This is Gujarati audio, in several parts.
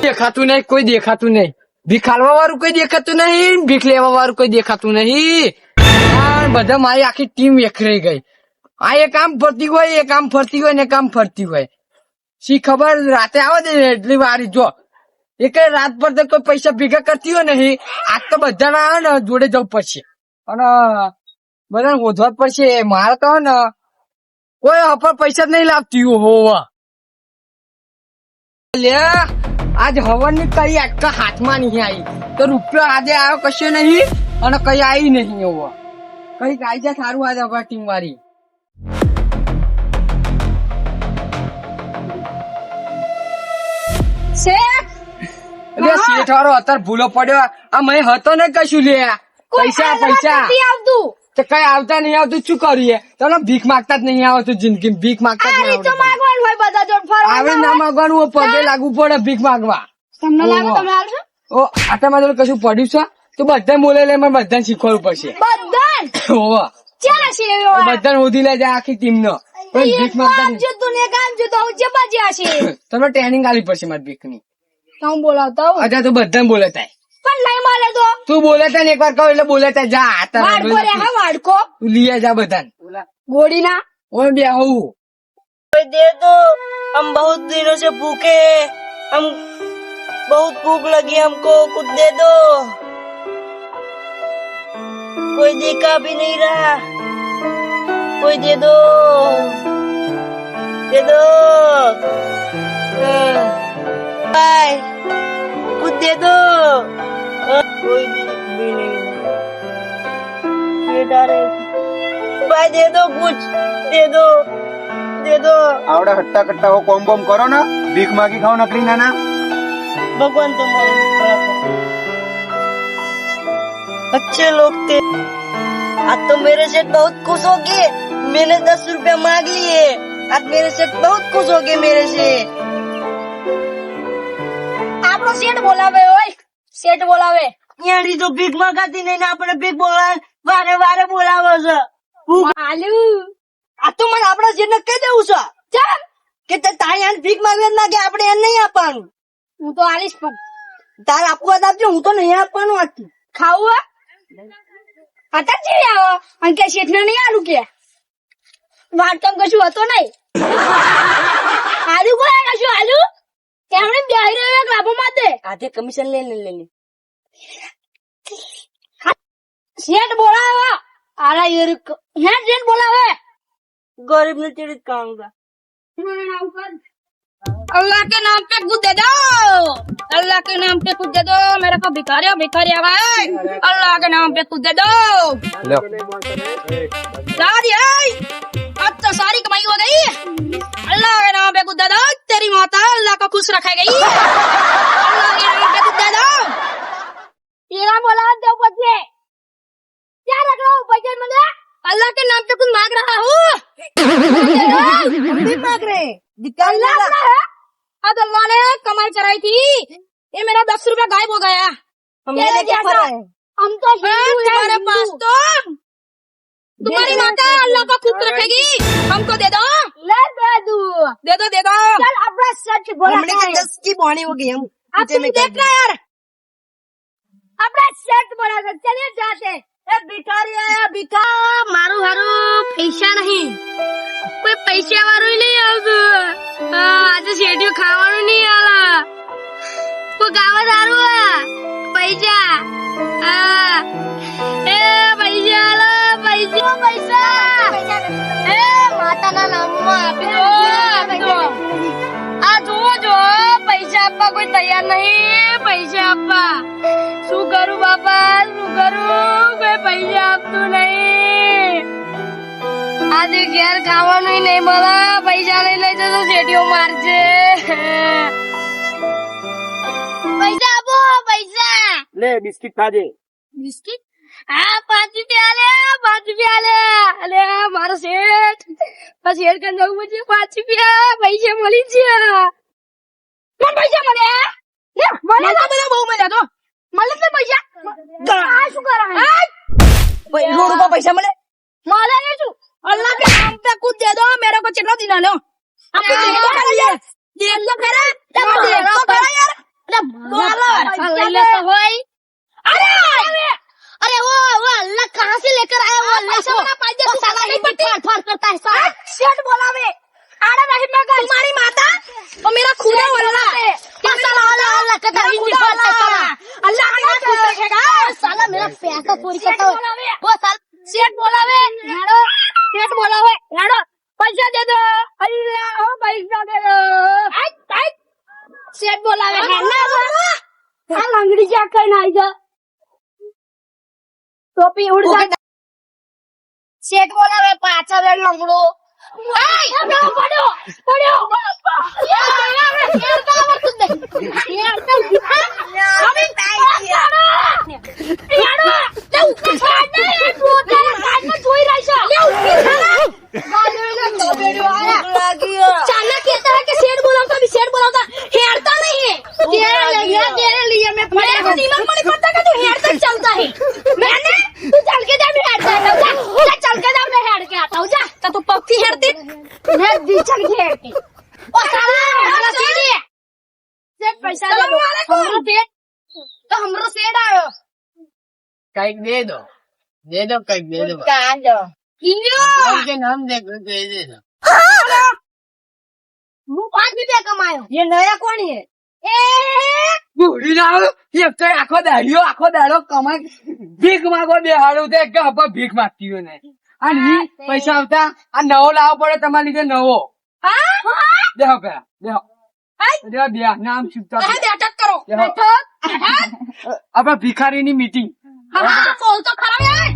દેખાતું નહીં, કોઈ દેખાતું નહીં. ભીખ હાલવા વાળું કોઈ દેખાતું નહીં, ભીખ લેવા વાળું કોઈ દેખાતું નહીં. બધા મારી આખી ટીમ વેખરાઈ ગઈ. આ એક આમ ફરતી હોય, એક આમ ફરતી હોય ને એક આમ ફરતી હોય. શી ખબર રાતે આવે ને એટલી વારી જો એક રાત પર તો કોઈ પૈસા ભેગા કરતી હોય નહીં. આજ તો બધા આવે ને જોડે જવું પડશે અને બધા શોધવા જ પડશે. મારે તો ને કોઈ અપર પૈસા જ નહીં લાવતી હોવા. લે આજ હવન ની કઈ આખા હાથમાં નહીં આવી તો રૂપિયો આજે આવ્યો કશો નહીં અને કઈ આવી નહીં. હોવા કઈ આવી જાય સારું આજે હવે ટીમ વાળી. શેઠ વાળો અત્યારે ભૂલો પડ્યો. આ મેં હતો ને કશું લે પૈસા પૈસા તો કઈ આવતા નહીં આવતું શું કરીએ. તમે ભીખ માંગતા જ નહીં આવતું જિંદગી ભીખ માંગતા જ નહીં આવે ના માંગવાનું પગે લાગવું પડે ભીખ માંગવા. આટામાં તો કશું પડ્યું છે તો બધા બોલે લે મને બધાને શીખવાડવું પડશે. બધા શોધી લે જાય આખી ટીમ નો ભીખ માંગતા. તમે ટ્રેનિંગ આલી પડશે મારી ભીખ ની. હું બોલાવતા હું અચ્છા તો બધા બોલતા પણ નહીં મળે તો તું બોલતા ને એક વાર કહું એટલે બોલતા જા. વાડકો રે હા વાડકો તું લીયા જા બધા ગોળી ના ઓય બે હું कोई दे दो, हम बहुत दिनों से भूखे हैं, हम बहुत भूख लगी हमको, कुछ दे दो. कोई देखा भी नहीं रहा, कोई दे दो, दे दो. भाई कुछ दे दो. कोई भी नहीं. ये डरे भाई दे दो कुछ, दे दो. दे दो. आवड़ा हट्टा कट्टा हो कॉम बॉम करो ना भीख मांगी खाओ नकली नाना. भगवान तुम्हारे अच्छे लोग थे. आज तो मेरे सेठ बहुत खुश हो गए. मैंने 10 रुपया मांग लिए. आज मेरे सेठ बहुत खुश हो गए मेरे से. આપણો શેઠ બોલાવે ઓય શેઠ બોલાવે. યારી તો ભીખ માંગાતી નહીં ને આપણે ભીખ બોલાવે વારે વારે બોલાવો છો. આલુ આ તો મને આપણા જેને કહી દેવું છે ચાલ કે તારી આને ભીખ માંગવા ના કે આપણે એને નહીં આપવાનું. હું તો આલીશ પણ તારે આપવું આપજો, હું તો નહીં આપવાનું. આથી ખાવું અત્યારે જેવી આવો અને કે શેઠ ને નહીં આલું કે વાત તો કશું હતો નહીં. આલુ કોઈ કશું આલુ એમણે બેહી રહ્યો એક લાભો માં દે આધે કમિશન લઈને શેઠ બોલાવે. આરા યાર હે શેઠ બોલાવે. गरीब ने तेरे काम का. अल्लाह के नाम पे कुछ दे दो, अल्लाह के नाम पे कुछ दे दो. मेरे को भिखारी भिखारी आवाज. अल्लाह के नाम पे कुछ दे दो. दादी अब तो सारी कमाई हो गई. अल्लाह के नाम पे कुछ दे दो. तेरी माता अल्लाह को खुश रखेगी. अल्लाह के नाम पे कुछ दे दो. ये बोला दो बच्चे क्या रख रहा हूँ पैसे मुझे. अल्लाह के नाम पे कुछ मांग रहा हूँ. भी मांग रहे अल्लाह है. अब अल्लाह ने कमाई चढ़ाई थी, ये मेरा 10 रुपया गायब हो गया. मेरे क्या फर्क है. हम तो तुम्हारे पास तो तुम्हारी माता अल्लाह को खुश रखेगी. हमको दे दो. ले दे दो दे दो दे दो. चल अपना सच बोला. हमने के 10 की बॉडी हो गई. हम अब तुम देख रहे यार अपना सच बोला. चलिए जाते. भिखारी आया भिखा मारू हारू પૈસા નહીં. કોઈ પૈસા વાળું નહીં આવતું. આજે શેઠિયું ખાવાનું નહીં આલા. કોઈ ગાવા સારું પૈસા. એ પૈસા આલા પૈસા પૈસા એ માતાના નામમાં આપી દો. આ જુઓ જો પૈસા આપવા કોઈ તૈયાર નહીં. પૈસા આપવા શું કરું બાપા શું કરું. કોઈ પૈસા આપતું નહીં. આજે ઘેર ખાવાનું નહીં મળે. પૈસા લઈ લઈ જતો શેઠિયો મારશે. પૈસા આપો પૈસા. ले बिस्किट खा दे. બિસ્કિટ હા 5 રૂપિયા લે 5 રૂપિયા લે. અલે મારો શેઠ પછી શેઠ કન જવું પડશે. 5 રૂપિયા પૈસા મળી ગયા. મને પૈસા મળ્યા લે મને તો બધા બહુ મળ્યા. તો મળે ને પૈસા. આ શું કરે ₹100 પૈસા મળે. મળે ને શું. अल्लाह के नाम पे कुछ दे दो. मेरे को चिल्ला दिला लो. आपको दे दो खरा यार. दे दो खरा. दे दो खरा यार. पैसा ले लेता હોય अरे वो अल्लाह कहाँ से लेकर आया वो अल्लाह को वो साला ही फाड़ करता है साला शेठ बोलावे अरे नहीं मैं तुम्हारी माता और मेरा खुदा अल्लाह क्या साला अल्लाह कहता है हिंदी बोलता है साला अल्लाह मेरा खुद रखेगा साला मेरा पैसा चोरी करता है वो साला शेठ बोलावे हेलो शेठ बोलावे हेलो पैसा दे दो अल्लाह पैसा दे दो शेठ बोलावे हेलो આ લંગડી જા કઈ નાઈ जा टोपी उड़ जा सेट बोला वे पाछा वे लंगड़ो पड़ो पड़ो चलता है मैंने तू चल के जा मैं हेड जाता हूं जा चल के जा मैं हेड के आता हूं जा तो तू पक्की हेडती मैं दी चल के हेडती ओ साला हमारा सेठ है सेठ पैसा दे दो हमरो सेठ तो हमरो सेठ आयो કઈક દે દો કઈક દે દો कहाँ दो कियो કે નામ દે દે દો હું 5 રૂપિયા કમાયો ये नया कौन है ए બુડી ના એક તો આખો દાડો કમાય ભીખ માંગો બેહાડું તે કે હપા ભીખ માંગતી હોય ને અને ઈ પૈસા આવતા આ નવો લાવવો પડે તમારી લીધે નવો हां દેહો પેલા દેહો બે નામ ચૂકતા बैठक करो देखो। बैठक આપડે ભિખારીની મીટિંગ हमारा बोल तो खराब है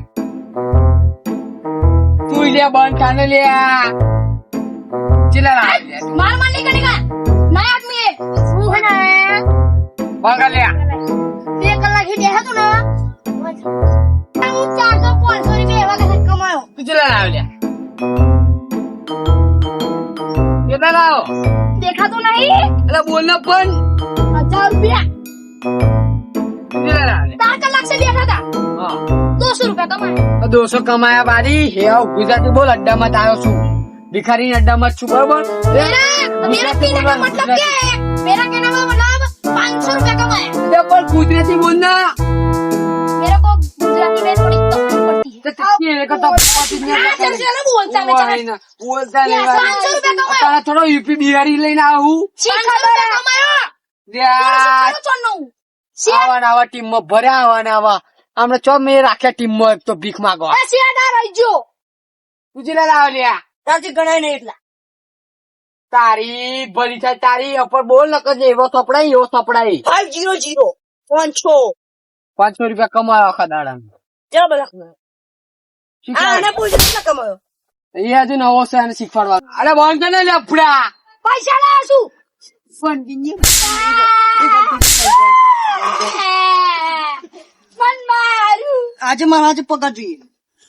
તું લે બંધ કાને લે ચલા લા मार मार नहीं करेगा नया आदमी है वो है ना બંગા લે 2 કલાક ही देहा तो ना 400 500 रुपए एवा कैसे कमायो તું ચલા લાવ લે કેટલા લાવો देखा तो नहीं એટલે બોલ ને પણ 1000 रुपया કેટલા લાવ લે 4 कलाक से देखा था હા 200 रुपया कमाया 200 કમાયા બારી હે ગુજરાતી બોલ અડ્ડામાં આવ્યો છું ભિખારી અડ્ડામાં છું બરોબર मेरा कहने का मतलब क्या है मेरा कहने का मतलब 500 रुपया कमाया તે પણ ગુજરાતી બોલ ના मेरे को गुजराती में थोड़ी तकलीफ पड़ती है તે તે કે તો પાટી ને चलो बोलता मैं चला બોલતા નહીં 500 रुपया कमाया તારા થોડો યુપી બિહારી લઈને આવું 500 रुपया कमाया આવા ટીમમાં ભર્યા આવા હમણાં ચો મેં રાખ્યા ટીમમાં એક તો ભીખ માંગવા ऐसे आधा रह जो તુજે લાવ લ્યા ताजी गणाय नहीं इतना તારી ભલી થાય તારી અપર બોલ ન કરજે એવો સપડાય 500 500 500 રૂપિયા કમાયો આખા દાડા क्या बोला आने पूछ कितना कमायो એ હજુ નવો છે અને શીખવાડવા અરે બંધ કર ને લફડા पैसा ला आसू मन मारू आज महाराज पकड़ જોઈએ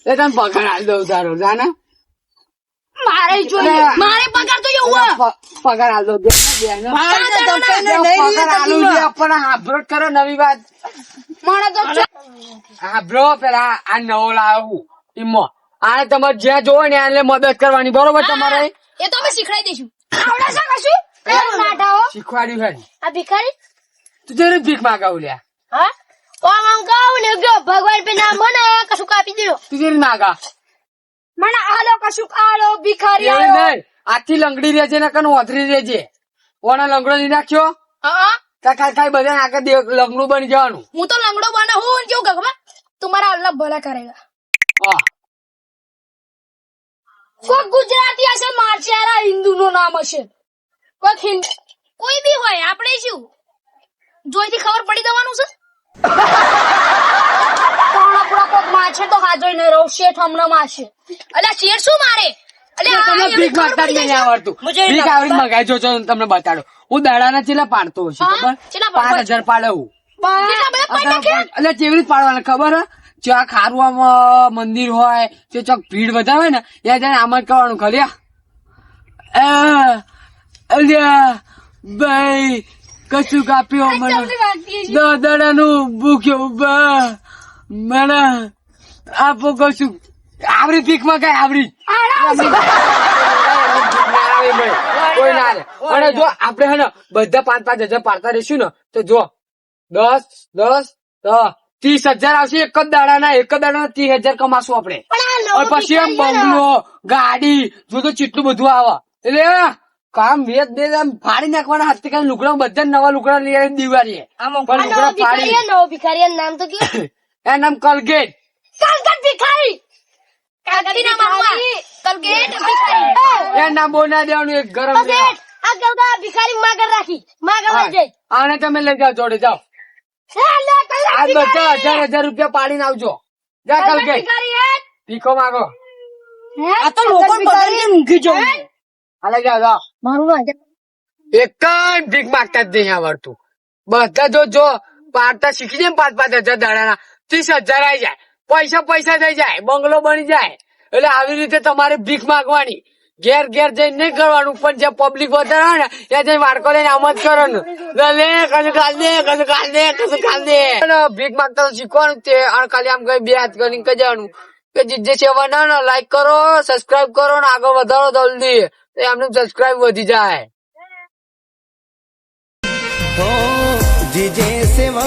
એ તને પગાર આલ દઉં તારો જાને मारे जो मारे पगार तो ये हुआ પગાર આલ દઉં મારે દફતરને નહીં પગાર આલુ છે પણ હાબ્રો કરો નવી વાત मारा तो હાબ્રો પેલા આ નવો લાવું ઈમો આને તમારે જ્યાં જોવો ને આને મદદ કરવાની બરોબર તમારે ये तो मैं सिखाई देशु आवड़ा सा कशु नाटाओ શીખવાડ્યું છે आ भिखारी તું જયારે ભીખ માંગાવું લ્યા हां ओ मंगाऊ ने गयो भगवान पे नाम मने कशु कापी दियो તું જયારે માગા मने आलो कशु आलो भिखारी એવું आलो નહીં આથી લંગડી રહેજે ને કન ઓથરી રહેજે ઓના લંગડો નહીં નાખ્યો हां ખાઈ બધા આગળ લંગડું બની જવાનું હું તો લંગડો બના હું क्यों खबर तुम्हारा अल्लाह भला करेगा હા कोई गुजराती हशे मारचारा हिंदू नो नाम हशे कोई भी होय આપણે શું જોઈથી ખબર પડી જવાનું છે કોણા કોક માછે તો હાજર ન રહો શેઠ હમણાં માછે અલ્યા શેઠ શું મારે અલ્યા તમને ભીખ માંગતા જ નહીં આવડતું ભીખ આવડી મગાઈ જો તમને બતાડો હું દાડાના ચેલા પાડતો હશે હા? ખબર ચેલા પાડો? 5000 પાડે હું કેટલા બધા પૈસા નાખ્યા? એટલે કેવી રીતે પાડવાના ખબર હે ચોક ખારું આમ મંદિર હોય તે ચોક ભીડ વધારે હોય ને ત્યાં જઈને આમ જ કરવાનું ખલ્યા અલ્યા ભાઈ કશું કાપ્યો મને જલ્દી વાગતી છે. દાદાનું ભૂખ્યો બા મને આપો કશું આવરી ભીખ માં કઈ આવરી આરામ છે. ભાઈ કોઈ ના લે. અને જો આપણે હે ને બધા 5,000 પાડતા રહીશું ને તો જો 10 30,000 આવશે એક જ દાડાના 30,000 કમાશું આપણે. અને પછી એમ બંગલો ગાડી જો તો કેટલું બધું આવે એટલે કામ વેચ દે આમ ફાડી નાખવાના હાથથી કામ લુગડા બધા નવા લુગડા લઈ આવીને દિવાળીએ પણ લુગડા ફાડી નવો ભિખારી નામ તો કે એનું નામ કલગેટ. કલકત ભિખારી કલકત ભિખારી એ નામ બોલ ના દેવાનું એક ગરમ બસ એટ. આ ગલકા ભિખારી માગર રાખી માગર લઈ જાય આને તમે લઈ જાઓ જોડે જાઓ આ બધા 1,000 રૂપિયા પાડીને આવજો. જા કલગેટ ભિખારી એટ. ભીખો માગો. આ તો લોકો બગડી ઊંઘી જવું. હાલે જાઓ જાઓ. મારું ના એક જ ભીખ માંગતા જ નહીં આવડતું. બધા જો પાડતા શીખી જાય 5,000 દાડાના 30,000 આવી જાય પૈસા થઈ જાય બંગલો બની જાય. એટલે આવી રીતે તમારે ભીખ માંગવાની ઘેર જઈને નહીં કરવાનું પણ જે પબ્લિક વધારે હોય ને ત્યાં જઈને વાડકો લઈને આમ જ કરવાનું લે કશું ખાલ દે. ભીખ માંગતા તો શીખવાનું તે અને ખાલી આમ કઈ 2 હાથ કરીને કહી જવાનું કે જે સેવા ના લાઈક કરો સબસ્ક્રાઇબ કરો ને આગળ વધારો જલ્દી એમને સબસ્ક્રાઇબ વધી જાય. जीजे सेवा